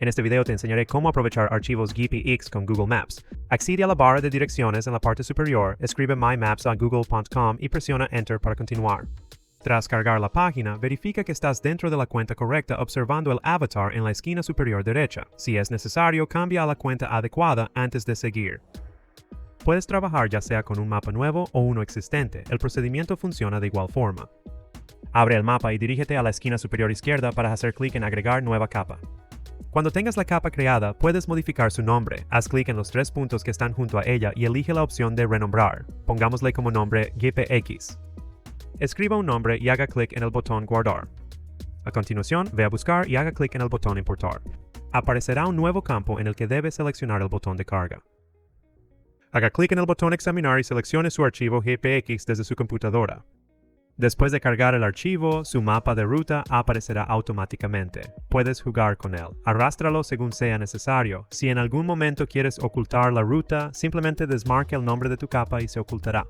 En este video te enseñaré cómo aprovechar archivos GPX con Google Maps. Accede a la barra de direcciones en la parte superior, escribe mymaps.google.com y presiona Enter para continuar. Tras cargar la página, verifica que estás dentro de la cuenta correcta observando el avatar en la esquina superior derecha. Si es necesario, cambia a la cuenta adecuada antes de seguir. Puedes trabajar ya sea con un mapa nuevo o uno existente. El procedimiento funciona de igual forma. Abre el mapa y dirígete a la esquina superior izquierda para hacer clic en Agregar nueva capa. Cuando tengas la capa creada, puedes modificar su nombre. Haz clic en los tres puntos que están junto a ella y elige la opción de renombrar. Pongámosle como nombre GPX. Escriba un nombre y haga clic en el botón Guardar. A continuación, ve a buscar y haga clic en el botón Importar. Aparecerá un nuevo campo en el que debe seleccionar el botón de carga. Haga clic en el botón Examinar y seleccione su archivo GPX desde su computadora. Después de cargar el archivo, su mapa de ruta aparecerá automáticamente. Puedes jugar con él. Arrástralo según sea necesario. Si en algún momento quieres ocultar la ruta, simplemente desmarca el nombre de tu capa y se ocultará.